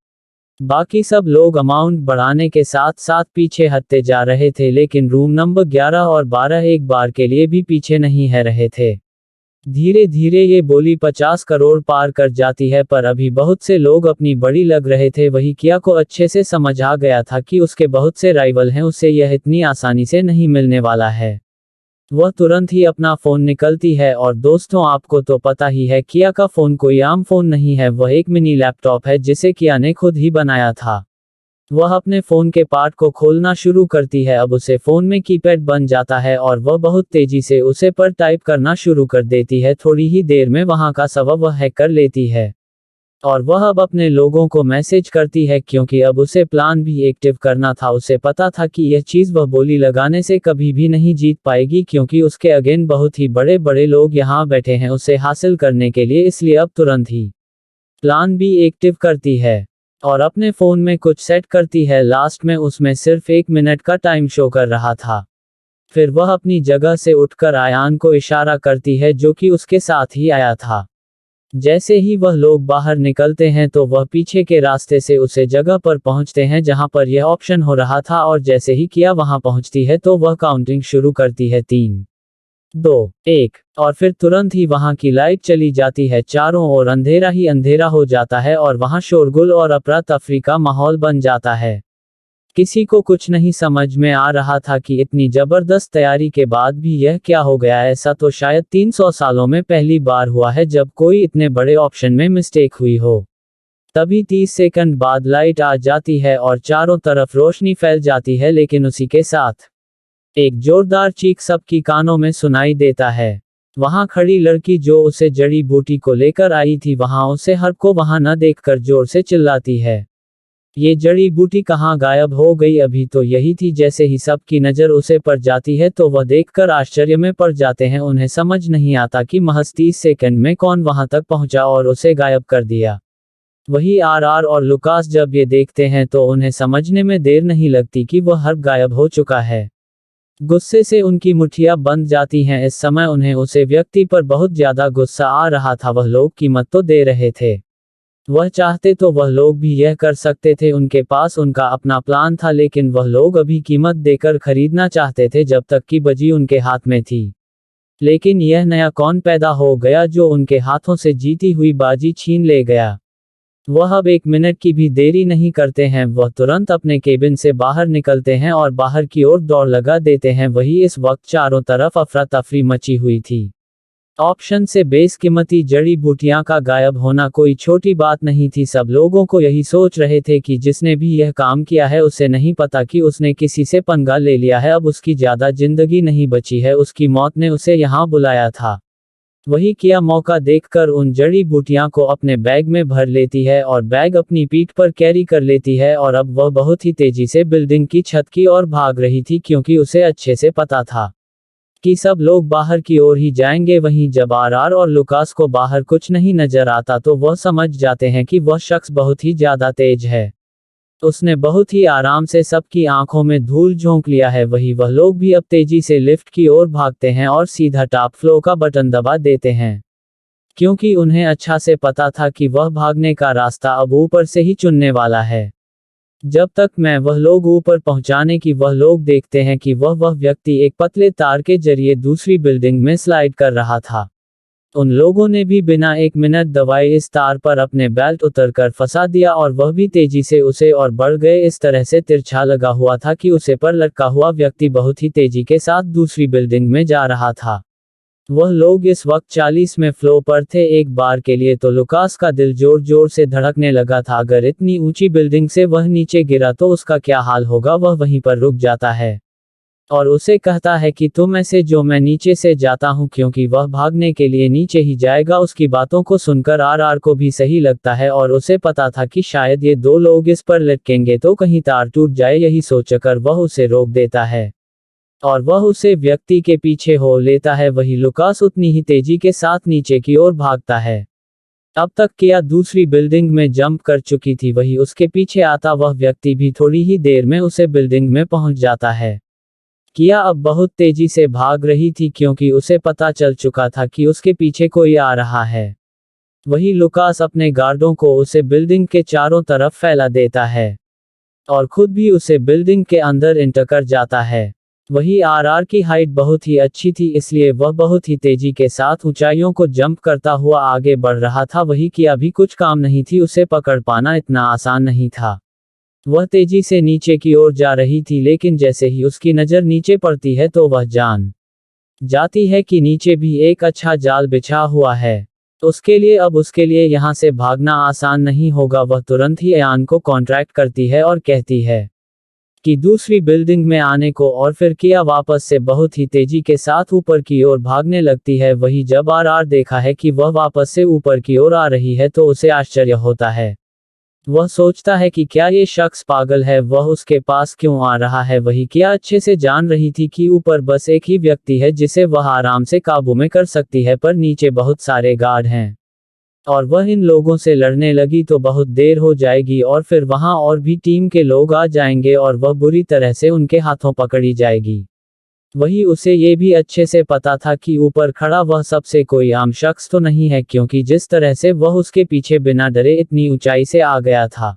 बाकी सब लोग अमाउंट बढ़ाने के साथ साथ पीछे हटते जा रहे थे, लेकिन रूम नंबर 11 और 12 एक बार के लिए भी पीछे नहीं है रहे थे। धीरे धीरे ये बोली 50 करोड़ पार कर जाती है, पर अभी बहुत से लोग अपनी बड़ी लग रहे थे। वही किया को अच्छे से समझ आ गया था कि उसके बहुत से राइवल हैं, उसे यह इतनी आसानी से नहीं मिलने वाला है। वह तुरंत ही अपना फोन निकलती है और दोस्तों, आपको तो पता ही है किया का फोन कोई आम फोन नहीं है। वह एक मिनी लैपटॉप है जिसे किया ने खुद ही बनाया था। वह अपने फोन के पार्ट को खोलना शुरू करती है। अब उसे फोन में कीपैड बन जाता है और वह बहुत तेजी से उसे पर टाइप करना शुरू कर देती है। थोड़ी ही देर में वहां का सबब वह हैक कर लेती है और वह अब अपने लोगों को मैसेज करती है, क्योंकि अब उसे प्लान भी एक्टिव करना था। उसे पता था कि यह चीज वह बोली लगाने से कभी भी नहीं जीत पाएगी, क्योंकि उसके अगेन बहुत ही बड़े बड़े लोग यहाँ बैठे हैं उसे हासिल करने के लिए। इसलिए अब तुरंत ही प्लान भी एक्टिव करती है और अपने फोन में कुछ सेट करती है। लास्ट में उसमें सिर्फ 1 मिनट का टाइम शो कर रहा था। फिर वह अपनी जगह से उठकर आयान को इशारा करती है, जो कि उसके साथ ही आया था। जैसे ही वह लोग बाहर निकलते हैं तो वह पीछे के रास्ते से उसे जगह पर पहुंचते हैं जहां पर यह ऑप्शन हो रहा था, और जैसे ही किया वहां पहुंचती है तो वह काउंटिंग शुरू करती है। 3, 2, 1 और फिर तुरंत ही वहां की लाइट चली जाती है। चारों ओर अंधेरा ही अंधेरा हो जाता है और वहां शोरगुल और अफरा तफरी का माहौल बन जाता है। किसी को कुछ नहीं समझ में आ रहा था कि इतनी जबरदस्त तैयारी के बाद भी यह क्या हो गया। ऐसा तो शायद 300 सालों में पहली बार हुआ है जब कोई इतने बड़े ऑप्शन में मिस्टेक हुई हो। तभी 30 सेकंड बाद लाइट आ जाती है और चारों तरफ रोशनी फैल जाती है, लेकिन उसी के साथ एक जोरदार चीख सबकी कानों में सुनाई देता है। वहां खड़ी लड़की जो उसे जड़ी बूटी को लेकर आई थी, वहां उसे हर को वहां न देखकर जोर से चिल्लाती है, ये जड़ी बूटी कहाँ गायब हो गई? अभी तो यही थी। जैसे ही सबकी नजर उसे पर जाती है तो वह देखकर आश्चर्य में पड़ जाते हैं। उन्हें समझ नहीं आता कि महज 30 सेकंड में कौन वहां तक पहुंचा और उसे गायब कर दिया। वही आर और लुकास जब ये देखते हैं तो उन्हें समझने में देर नहीं लगती कि वह हर्ब गायब हो चुका है। गुस्से से उनकी मुठ्ठियां बंध जाती हैं। इस समय उन्हें उसे व्यक्ति पर बहुत ज्यादा गुस्सा आ रहा था। वह लोग कीमत तो दे रहे थे, वह चाहते तो वह लोग भी यह कर सकते थे। उनके पास उनका अपना प्लान था, लेकिन वह लोग अभी कीमत देकर खरीदना चाहते थे जब तक कि बाजी उनके हाथ में थी। लेकिन यह नया कौन पैदा हो गया जो उनके हाथों से जीती हुई बाजी छीन ले गया। वह अब 1 मिनट की भी देरी नहीं करते हैं। वह तुरंत अपने केबिन से बाहर निकलते हैं और बाहर की ओर दौड़ लगा देते हैं। वही इस वक्त चारों तरफ अफरा तफरी मची हुई थी। ऑप्शन से बेशकीमती जड़ी बूटियां का गायब होना कोई छोटी बात नहीं थी। सब लोगों को यही सोच रहे थे कि जिसने भी यह काम किया है उसे नहीं पता कि उसने किसी से पंगा ले लिया है। अब उसकी ज्यादा जिंदगी नहीं बची है, उसकी मौत ने उसे यहाँ बुलाया था। वही किया मौका देखकर उन जड़ी बूटियां को अपने बैग में भर लेती है और बैग अपनी पीठ पर कैरी कर लेती है। और अब वह बहुत ही तेजी से बिल्डिंग की छत की ओर भाग रही थी, क्योंकि उसे अच्छे से पता था कि सब लोग बाहर की ओर ही जाएंगे। वहीं जब आर और लुकास को बाहर कुछ नहीं नजर आता तो वह समझ जाते हैं कि वह शख्स बहुत ही ज्यादा तेज है। उसने बहुत ही आराम से सबकी आंखों में धूल झोंक लिया है। वही वह लोग भी अब तेजी से लिफ्ट की ओर भागते हैं और सीधा टॉप फ्लोर का बटन दबा देते हैं, क्योंकि उन्हें अच्छा से पता था कि वह भागने का रास्ता अब ऊपर से ही चुनने वाला है। जब तक मैं वह लोग ऊपर पहुंचाने की वह लोग देखते हैं कि वह व्यक्ति एक पतले तार के जरिए दूसरी बिल्डिंग में स्लाइड कर रहा था। उन लोगों ने भी बिना 1 मिनट दवाए इस तार पर अपने बेल्ट उतरकर फंसा दिया और वह भी तेजी से उसे और बढ़ गए। इस तरह से तिरछा लगा हुआ था कि उसे पर लटका हुआ व्यक्ति बहुत ही तेजी के साथ दूसरी बिल्डिंग में जा रहा था। वह लोग इस वक्त 40वें फ्लोर पर थे। एक बार के लिए तो लुकास का दिल जोर जोर से धड़कने लगा था। अगर इतनी ऊंची बिल्डिंग से वह नीचे गिरा तो उसका क्या हाल होगा। वह वहीं पर रुक जाता है और उसे कहता है कि तुम ऐसे जो मैं नीचे से जाता हूं, क्योंकि वह भागने के लिए नीचे ही जाएगा। उसकी बातों को सुनकर आर को भी सही लगता है और उसे पता था कि शायद ये दो लोग इस पर लटकेंगे तो कहीं तार टूट जाए। यही सोचकर वह उसे रोक देता है और वह उसे व्यक्ति के पीछे हो लेता है। वही लुकास उतनी ही तेजी के साथ नीचे की ओर भागता है। अब तक किया दूसरी बिल्डिंग में जंप कर चुकी थी। वही उसके पीछे आता वह व्यक्ति भी थोड़ी ही देर में उसे बिल्डिंग में पहुंच जाता है। किया अब बहुत तेजी से भाग रही थी क्योंकि उसे पता चल चुका था कि उसके पीछे कोई आ रहा है। वही लुकास अपने गार्डों को उसे बिल्डिंग के चारों तरफ फैला देता है और खुद भी उसे बिल्डिंग के अंदर एंटर कर जाता है। वही आर की हाइट बहुत ही अच्छी थी, इसलिए वह बहुत ही तेजी के साथ ऊंचाइयों को जंप करता हुआ आगे बढ़ रहा था। वही किया भी कुछ काम नहीं थी, उसे पकड़ पाना इतना आसान नहीं था। वह तेजी से नीचे की ओर जा रही थी, लेकिन जैसे ही उसकी नज़र नीचे पड़ती है तो वह जान जाती है कि नीचे भी एक अच्छा जाल बिछा हुआ है। उसके लिए यहाँ से भागना आसान नहीं होगा। वह तुरंत ही अयान को कॉन्ट्रैक्ट करती है और कहती है कि दूसरी बिल्डिंग में आने को, और फिर किया वापस से बहुत ही तेजी के साथ ऊपर की ओर भागने लगती है। वही जब आर देखा है कि वह वापस से ऊपर की ओर आ रही है तो उसे आश्चर्य होता है। वह सोचता है कि क्या ये शख्स पागल है, वह उसके पास क्यों आ रहा है। वही क्या अच्छे से जान रही थी कि ऊपर बस एक ही व्यक्ति है जिसे वह आराम से काबू में कर सकती है, पर नीचे बहुत सारे गार्ड हैं और वह इन लोगों से लड़ने लगी तो बहुत देर हो जाएगी और फिर वहां और भी टीम के लोग आ जाएंगे और वह बुरी तरह से उनके हाथों पकड़ी जाएगी। वही उसे ये भी अच्छे से पता था कि ऊपर खड़ा वह सबसे कोई आम शख्स तो नहीं है, क्योंकि जिस तरह से वह उसके पीछे बिना डरे इतनी ऊंचाई से आ गया था,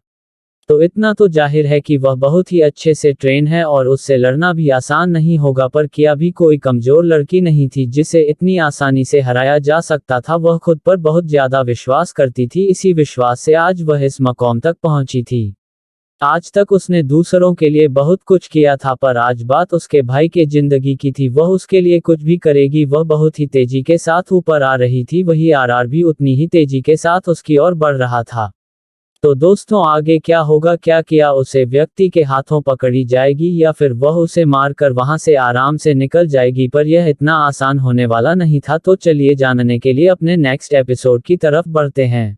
तो इतना तो जाहिर है कि वह बहुत ही अच्छे से ट्रेन है और उससे लड़ना भी आसान नहीं होगा। पर किया भी कोई कमजोर लड़की नहीं थी जिसे इतनी आसानी से हराया जा सकता था। वह खुद पर बहुत ज्यादा विश्वास करती थी, इसी विश्वास से आज वह इस मकाम तक पहुंची थी। आज तक उसने दूसरों के लिए बहुत कुछ किया था, पर आज बात उसके भाई के जिंदगी की थी। वह उसके लिए कुछ भी करेगी। वह बहुत ही तेजी के साथ ऊपर आ रही थी, वही आर भी उतनी ही तेजी के साथ उसकी ओर बढ़ रहा था। तो दोस्तों, आगे क्या होगा? क्या किया उसे व्यक्ति के हाथों पकड़ी जाएगी या फिर वह उसे मारकर वहां से आराम से निकल जाएगी? पर यह इतना आसान होने वाला नहीं था। तो चलिए जानने के लिए अपने नेक्स्ट एपिसोड की तरफ बढ़ते हैं।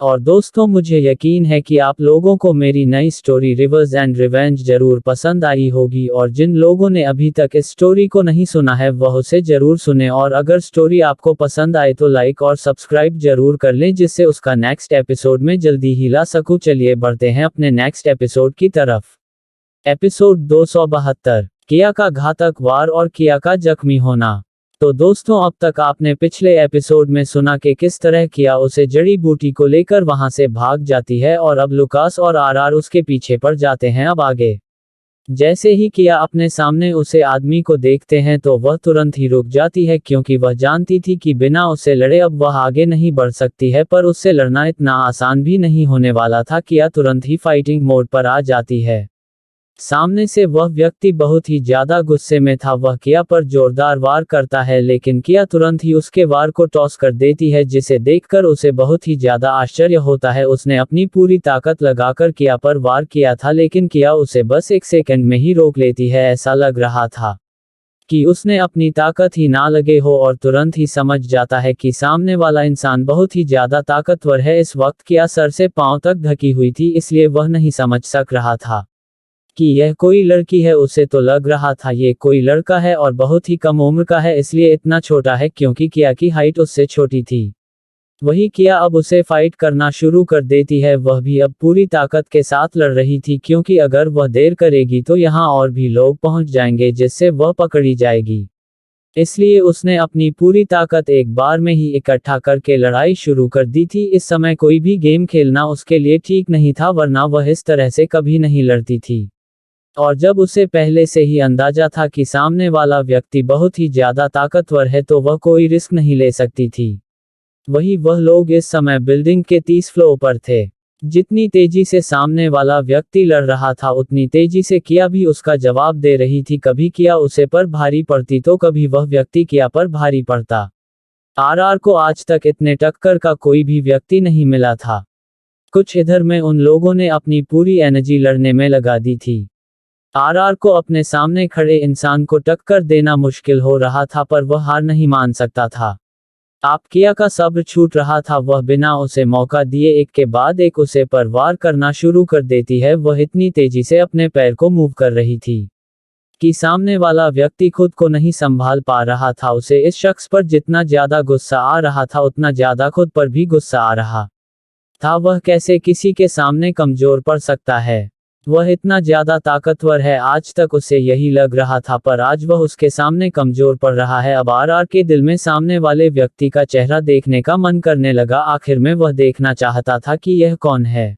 और दोस्तों, मुझे यकीन है कि आप लोगों को मेरी नई स्टोरी रिवर्स एंड रिवेंज जरूर पसंद आई होगी, और जिन लोगों ने अभी तक इस स्टोरी को नहीं सुना है वह उसे जरूर सुने। और अगर स्टोरी आपको पसंद आए तो लाइक और सब्सक्राइब जरूर कर लें, जिससे उसका नेक्स्ट एपिसोड में जल्दी ही ला सकूं। चलिए बढ़ते हैं अपने नेक्स्ट एपिसोड की तरफ। एपिसोड 272, किया का घातक वार और किया का जख्मी होना। तो दोस्तों, अब तक आपने पिछले एपिसोड में सुना कि किस तरह किया उसे जड़ी बूटी को लेकर वहां से भाग जाती है और अब लुकास और आर उसके पीछे पड़ जाते हैं। अब आगे जैसे ही किया अपने सामने उसे आदमी को देखते हैं तो वह तुरंत ही रुक जाती है, क्योंकि वह जानती थी कि बिना उसे लड़े अब वह आगे नहीं बढ़ सकती है। पर उससे लड़ना इतना आसान भी नहीं होने वाला था। किया तुरंत ही फाइटिंग मोड पर आ जाती है। सामने से वह व्यक्ति बहुत ही ज्यादा गुस्से में था। वह किया पर जोरदार वार करता है, लेकिन किया तुरंत ही उसके वार को टॉस कर देती है, जिसे देखकर उसे बहुत ही ज्यादा आश्चर्य होता है। उसने अपनी पूरी ताकत लगाकर किया पर वार किया था, लेकिन किया उसे बस एक सेकंड में ही रोक लेती है। ऐसा लग रहा था कि उसने अपनी ताकत ही ना लगे हो, और तुरंत ही समझ जाता है कि सामने वाला इंसान बहुत ही ज्यादा ताकतवर है। इस वक्त किया सर से पांव तक ढकी हुई थी, इसलिए वह नहीं समझ सक रहा था कि यह कोई लड़की है। उसे तो लग रहा था ये कोई लड़का है और बहुत ही कम उम्र का है, इसलिए इतना छोटा है, क्योंकि किया की हाइट उससे छोटी थी। वही किया अब उसे फाइट करना शुरू कर देती है। वह भी अब पूरी ताकत के साथ लड़ रही थी, क्योंकि अगर वह देर करेगी तो यहाँ और भी लोग पहुंच जाएंगे, जिससे वह पकड़ी जाएगी। इसलिए उसने अपनी पूरी ताकत एक बार में ही इकट्ठा करके लड़ाई शुरू कर दी थी। इस समय कोई भी गेम खेलना उसके लिए ठीक नहीं था, वरना वह इस तरह से कभी नहीं लड़ती थी। और जब उसे पहले से ही अंदाजा था कि सामने वाला व्यक्ति बहुत ही ज्यादा ताकतवर है, तो वह कोई रिस्क नहीं ले सकती थी। वही वह लोग इस समय बिल्डिंग के 30 फ्लोर पर थे। जितनी तेजी से सामने वाला व्यक्ति लड़ रहा था उतनी तेजी से किया भी उसका जवाब दे रही थी। कभी किया उसे पर भारी पड़ती तो कभी वह व्यक्ति किया पर भारी पड़ता। आरआर को आज तक इतने टक्कर का कोई भी व्यक्ति नहीं मिला था। कुछ इधर में उन लोगों ने अपनी पूरी एनर्जी लड़ने में लगा दी थी। आरआर को अपने सामने खड़े इंसान को टक्कर देना मुश्किल हो रहा था पर वह हार नहीं मान सकता था। आप किया का सब्र छूट रहा था। वह बिना उसे मौका दिए एक के बाद एक उसे पर वार करना शुरू कर देती है। वह इतनी तेजी से अपने पैर को मूव कर रही थी कि सामने वाला व्यक्ति खुद को नहीं संभाल पा रहा था। उसे इस शख्स पर जितना ज्यादा गुस्सा आ रहा था उतना ज्यादा खुद पर भी गुस्सा आ रहा था। वह कैसे किसी के सामने कमजोर पड़ सकता है? वह इतना ज्यादा ताकतवर है। आज तक उसे यही लग रहा था पर आज वह उसके सामने कमजोर पड़ रहा है। अब आरआर के दिल में सामने वाले व्यक्ति का चेहरा देखने का मन करने लगा। आखिर में वह देखना चाहता था कि यह कौन है।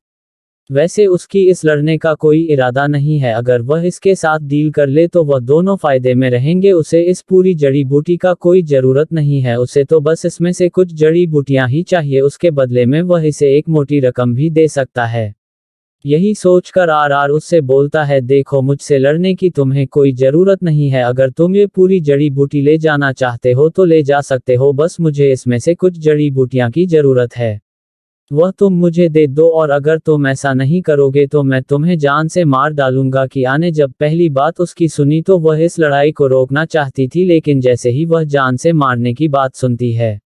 वैसे उसकी इस लड़ने का कोई इरादा नहीं है। अगर वह इसके साथ डील कर ले तो वह दोनों फायदे में रहेंगे। उसे इस पूरी जड़ी बूटी का कोई जरूरत नहीं है। उसे तो बस इसमें से कुछ जड़ी बूटियां ही चाहिए। उसके बदले में वह इसे एक मोटी रकम भी दे सकता है। यही सोचकर आरआर उससे बोलता है, देखो मुझसे लड़ने की तुम्हें कोई जरूरत नहीं है। अगर तुम ये पूरी जड़ी बूटी ले जाना चाहते हो तो ले जा सकते हो। बस मुझे इसमें से कुछ जड़ी बूटियां की जरूरत है। वह तुम मुझे दे दो और अगर तुम ऐसा नहीं करोगे तो मैं तुम्हें जान से मार डालूंगा। किया ने जब पहली बात उसकी सुनी तो वह इस लड़ाई को रोकना चाहती थी लेकिन जैसे ही वह जान से मारने की बात सुनती है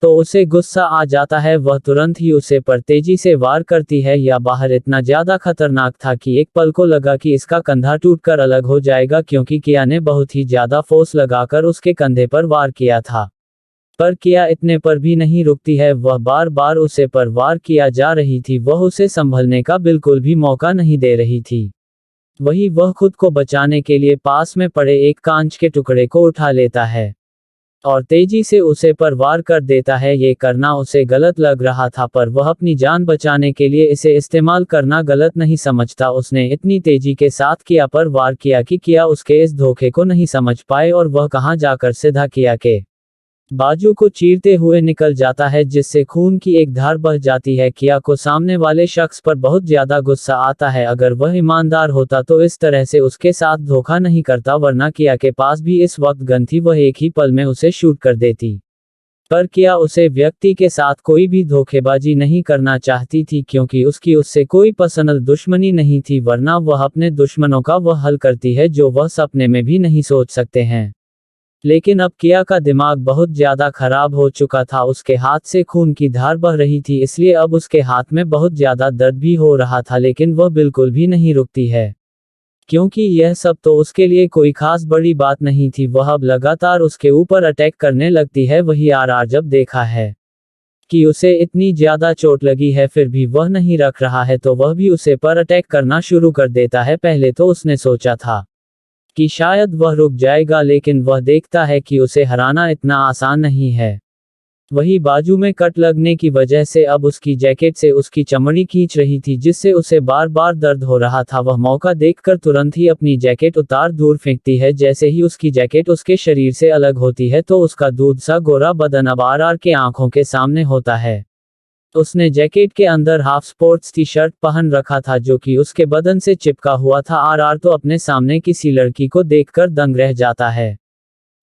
तो उसे गुस्सा आ जाता है। वह तुरंत ही उसे पर तेजी से वार करती है। यह बाहर इतना ज्यादा खतरनाक था कि एक पल को लगा कि इसका कंधा टूटकर अलग हो जाएगा क्योंकि किया ने बहुत ही ज्यादा फोर्स लगाकर उसके कंधे पर वार किया था। पर किया इतने पर भी नहीं रुकती है। वह बार बार उसे पर वार किया जा रही थी। वह उसे संभलने का बिल्कुल भी मौका नहीं दे रही थी। वही वह खुद को बचाने के लिए पास में पड़े एक कांच के टुकड़े को उठा लेता है और तेजी से उसे पर वार कर देता है। ये करना उसे गलत लग रहा था पर वह अपनी जान बचाने के लिए इसे इस्तेमाल करना गलत नहीं समझता। उसने इतनी तेजी के साथ किया पर वार किया कि किया उसके इस धोखे को नहीं समझ पाए और वह कहां जाकर सीधा किया के बाजू को चीरते हुए निकल जाता है जिससे खून की एक धार बह जाती है। किया को सामने वाले शख्स पर बहुत ज्यादा गुस्सा आता है। अगर वह ईमानदार होता तो इस तरह से उसके साथ धोखा नहीं करता, वरना किया के पास भी इस वक्त गन थी। वह एक ही पल में उसे शूट कर देती। पर किया उसे व्यक्ति के साथ कोई भी धोखेबाजी नहीं करना चाहती थी क्योंकि उसकी उससे कोई पर्सनल दुश्मनी नहीं थी, वरना वह अपने दुश्मनों का वह हल करती है जो वह सपने में भी नहीं सोच सकते हैं। लेकिन अब किया का दिमाग बहुत ज्यादा खराब हो चुका था। उसके हाथ से खून की धार बह रही थी इसलिए अब उसके हाथ में बहुत ज्यादा दर्द भी हो रहा था लेकिन वह बिल्कुल भी नहीं रुकती है क्योंकि यह सब तो उसके लिए कोई खास बड़ी बात नहीं थी। वह अब लगातार उसके ऊपर अटैक करने लगती है। वही आरआर जब देखा है कि उसे इतनी ज्यादा चोट लगी है फिर भी वह नहीं रख रहा है तो वह भी उसे पर अटैक करना शुरू कर देता है। पहले तो उसने सोचा था कि शायद वह रुक जाएगा लेकिन वह देखता है कि उसे हराना इतना आसान नहीं है। वही बाजू में कट लगने की वजह से अब उसकी जैकेट से उसकी चमड़ी खींच रही थी जिससे उसे बार बार दर्द हो रहा था। वह मौका देखकर तुरंत ही अपनी जैकेट उतार दूर फेंकती है। जैसे ही उसकी जैकेट उसके शरीर से अलग होती है तो उसका दूध सा गोरा बदन अब आरआर के आंखों के सामने होता है। उसने जैकेट के अंदर हाफ स्पोर्ट्स टी शर्ट पहन रखा था जो कि उसके बदन से चिपका हुआ था। आरआर तो अपने सामने किसी लड़की को देखकर दंग रह जाता है।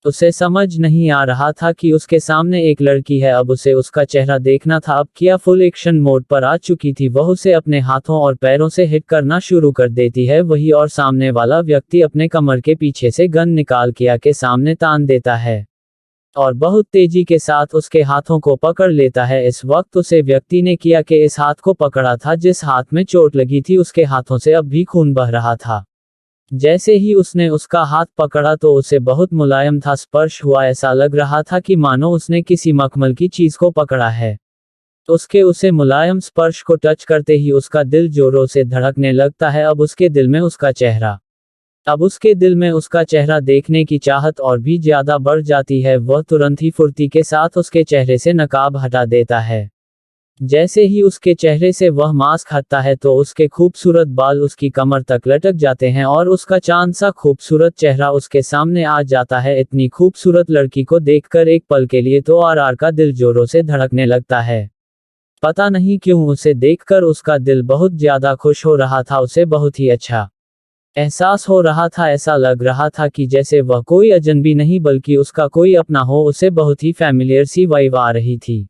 उसे समझ नहीं आ रहा था कि उसके सामने एक लड़की है। अब उसे उसका चेहरा देखना था। अब किया फुल एक्शन मोड पर आ चुकी थी। वह उसे अपने हाथों और पैरों से हिट करना शुरू कर देती है। वही और सामने वाला व्यक्ति अपने कमर के पीछे से गन निकाल किया के सामने तान देता है और बहुत तेजी के साथ उसके हाथों को पकड़ लेता है। इस वक्त उसे व्यक्ति ने किया के इस हाथ को पकड़ा था जिस हाथ में चोट लगी थी। उसके हाथों से अब भी खून बह रहा था। जैसे ही उसने उसका हाथ पकड़ा तो उसे बहुत मुलायम था स्पर्श हुआ। ऐसा लग रहा था कि मानो उसने किसी मखमल की चीज को पकड़ा है। उसके उसे मुलायम स्पर्श को टच करते ही उसका दिल जोरों से धड़कने लगता है। अब उसके दिल में उसका चेहरा देखने की चाहत और भी ज्यादा बढ़ जाती है। वह तुरंत ही फुर्ती के साथ उसके चेहरे से नकाब हटा देता है। जैसे ही उसके चेहरे से वह मास्क हटता है तो उसके खूबसूरत बाल उसकी कमर तक लटक जाते हैं और उसका चांद सा खूबसूरत चेहरा उसके सामने आ जाता है। इतनी खूबसूरत लड़की को देखकर एक पल के लिए तो आरआर का दिल जोरों से धड़कने लगता है। पता नहीं क्यों उसे देखकर उसका दिल बहुत ज्यादा खुश हो रहा था, उसे बहुत ही अच्छा एहसास हो रहा था। ऐसा लग रहा था कि जैसे वह कोई अजनबी नहीं बल्कि उसका कोई अपना हो। उसे बहुत ही फैमिलियर सी वाइब आ रही थी।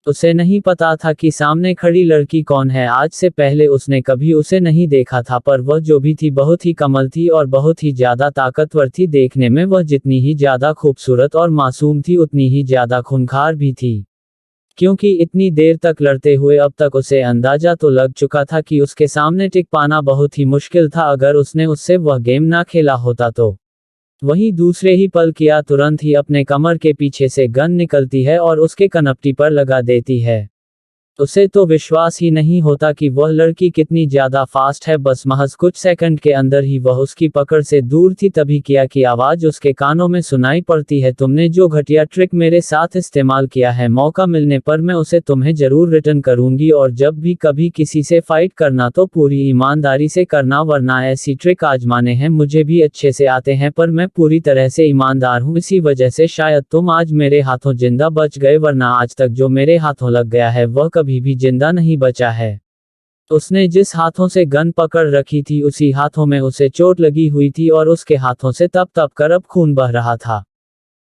उसे नहीं पता था कि सामने खड़ी लड़की कौन है। आज से पहले उसने कभी उसे नहीं देखा था, पर वह जो भी थी बहुत ही कमल थी और बहुत ही ज्यादा ताकतवर थी। देखने में वह जितनी ही ज्यादा खूबसूरत और मासूम थी उतनी ही ज्यादा खूंखार भी थी। क्योंकि इतनी देर तक लड़ते हुए अब तक उसे अंदाजा तो लग चुका था कि उसके सामने टिक पाना बहुत ही मुश्किल था अगर उसने उससे वह गेम ना खेला होता तो। वहीं दूसरे ही पल किया तुरंत ही अपने कमर के पीछे से गन निकलती है और उसके कनपटी पर लगा देती है। उसे तो विश्वास ही नहीं होता कि वह लड़की कितनी ज्यादा फास्ट है। बस महज कुछ सेकंड के अंदर ही वह उसकी पकड़ से दूर थी। तभी किया की आवाज उसके कानों में सुनाई पड़ती है, तुमने जो घटिया ट्रिक मेरे साथ इस्तेमाल किया है, मौका मिलने पर मैं उसे तुम्हें जरूर रिटर्न करूंगी। और जब भी कभी किसी से फाइट करना तो पूरी ईमानदारी से करना, वरना ऐसी ट्रिक आजमाने हैं मुझे भी अच्छे से आते हैं, पर मैं पूरी तरह से ईमानदार हूँ। इसी वजह से शायद तुम आज मेरे हाथों जिंदा बच गए, वरना आज तक जो मेरे हाथों लग गया है वह कभी भी जिंदा नहीं बचा है। उसने जिस हाथों से गन पकड़ रखी थी उसी हाथों में उसे चोट लगी हुई थी और उसके हाथों से तप तप कर अब खून बह रहा था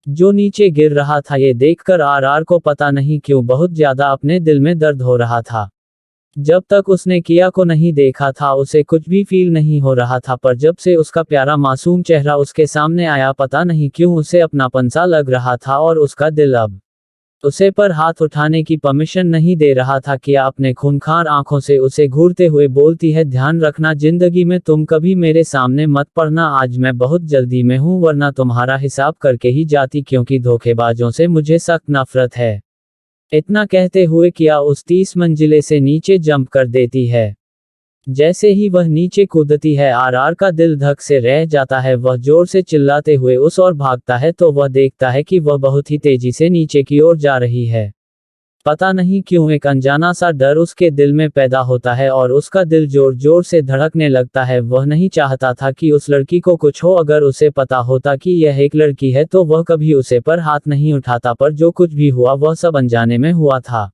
जो नीचे गिर रहा था। ये देखकर आर को पता नहीं क्यों बहुत ज्यादा अपने दिल में दर्द हो रहा था। जब तक उसने किया को नहीं देखा था उसे कुछ भी फील नहीं हो रहा था, पर जब से उसका प्यारा मासूम चेहरा उसके सामने आया पता नहीं क्यों उसे अपनापन सा लग रहा था और उसका दिल अब उसे पर हाथ उठाने की परमिशन नहीं दे रहा था। किया अपने खूंखार आंखों से उसे घूरते हुए बोलती है, ध्यान रखना जिंदगी में तुम कभी मेरे सामने मत पड़ना। आज मैं बहुत जल्दी में हूँ वरना तुम्हारा हिसाब करके ही जाती, क्योंकि धोखेबाजों से मुझे सख्त नफरत है। इतना कहते हुए किया उस 30 मंजिले से नीचे जंप कर देती है। जैसे ही वह नीचे कूदती है आर का दिल धक से रह जाता है। वह जोर से चिल्लाते हुए उस ओर भागता है तो वह देखता है कि वह बहुत ही तेजी से नीचे की ओर जा रही है। पता नहीं क्यों एक अनजाना सा डर उसके दिल में पैदा होता है और उसका दिल जोर जोर से धड़कने लगता है। वह नहीं चाहता था कि उस लड़की को कुछ हो। अगर उसे पता होता कि यह एक लड़की है तो वह कभी उसे पर हाथ नहीं उठाता, पर जो कुछ भी हुआ वह सब अनजाने में हुआ था।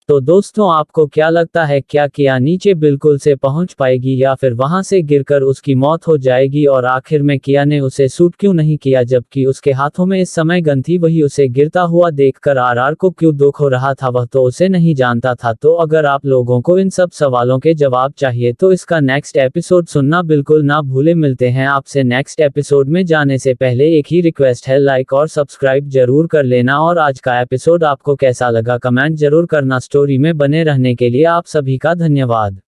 तो दोस्तों आपको क्या लगता है, क्या किया नीचे बिल्कुल से पहुंच पाएगी या फिर वहां से गिरकर उसकी मौत हो जाएगी? और आखिर में किया ने उसे शूट क्यों नहीं किया जबकि उसके हाथों में इस समय गन थी? वही उसे गिरता हुआ देखकर आर को क्यों दुख हो रहा था वह तो उसे नहीं जानता था। तो अगर आप लोगों को इन सब सवालों के जवाब चाहिए तो इसका नेक्स्ट एपिसोड सुनना बिल्कुल ना भूले। मिलते हैं आपसे नेक्स्ट एपिसोड में। जाने से पहले एक ही रिक्वेस्ट है, लाइक और सब्सक्राइब जरूर कर लेना। और आज का एपिसोड आपको कैसा लगा कमेंट जरूर करना। स्टोरी में बने रहने के लिए आप सभी का धन्यवाद।